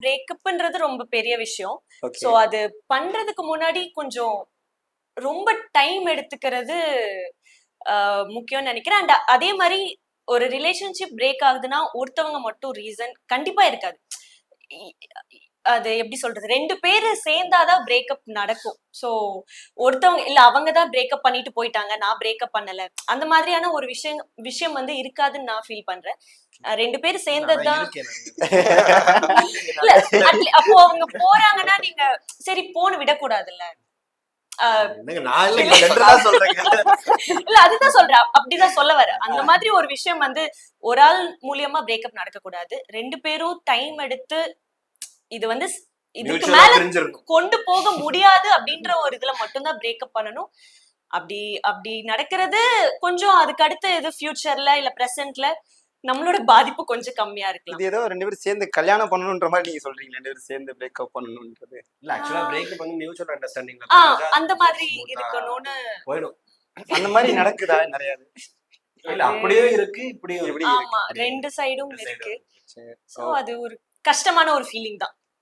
பிரேக்கப்ன்றது ரொம்ப பெரிய விஷயம். ஓகே சோ அது பண்றதுக்கு முன்னாடி கொஞ்சம் ரொம்ப டைம் எடுத்துக்கிறது முக்கியம்னு நினைக்கிறேன். அண்ட் அதே மாதிரி ஒரு ரிலேஷன்ஷிப் பிரேக் ஆகுதுன்னா ஒருத்தவங்க மட்டும் ரீசன் கண்டிப்பா இருக்காது. இ- அது எப்படி சொல்றது, 2 பேரு சேர்ந்தாதான் பிரேக்கப் நடக்கும். சோ ஒருத்தவங்க இல்ல அவங்க தான் பிரேக்கப் பண்ணிட்டு போயிட்டாங்க, நான் பிரேக்கப் பண்ணல, அந்த மாதிரியான ஒரு விஷயம் வந்து இருக்காதுன்னு நான் ஃபீல் பண்றேன். 2 பேரும் சேர்ந்ததுதான். இல்ல அப்போ அவங்க போறாங்கன்னா நீங்க சரி போன்னு விடக்கூடாதுல்ல. இல்ல அதுதான் சொல்றேன், அப்படிதான் சொல்ல வர. அந்த மாதிரி ஒரு விஷயம் வந்து ஒரு ஆள் மூலியமா பிரேக்கப் நடக்க கூடாது. 2 பேரும் டைம் எடுத்து இது வந்து இதுக்கு மேல கொண்டு போக முடியாது அப்படின்ற ஒரு இதுல மட்டும்தான் பிரேக்கப் பண்ணணும். அப்படி அப்படி நடக்கிறது கொஞ்சம் அதுக்கு அடுத்து இது ஃபியூச்சர்ல இல்ல பிரசன்ட்ல நம்மளோட பாதிப்பு கொஞ்சம் கம்மியா இருக்கலாம். இது ஏதோ 2 பேரும் சேர்ந்து கல்யாணம் பண்ணணும்ன்ற மாதிரி நீங்க சொல்றீங்க, 2 பேரும் சேர்ந்து பிரேக்கப் பண்ணணும்ன்றது. இல்ல ஆக்சுவலா பிரேக்கப் வந்து மியூச்சுவல் அண்டர்ஸ்டாண்டிங்ல அந்த மாதிரி இருக்கணும்னு போயிடும். அந்த மாதிரி நடக்குதா நிறைய? இல்ல அப்படியே இருக்கு, இப்படியும் ஆமா, 2 சைடும் இருக்கு. சோ அது ஒரு கஷ்டமான ஒரு ஃபீலிங் தான்.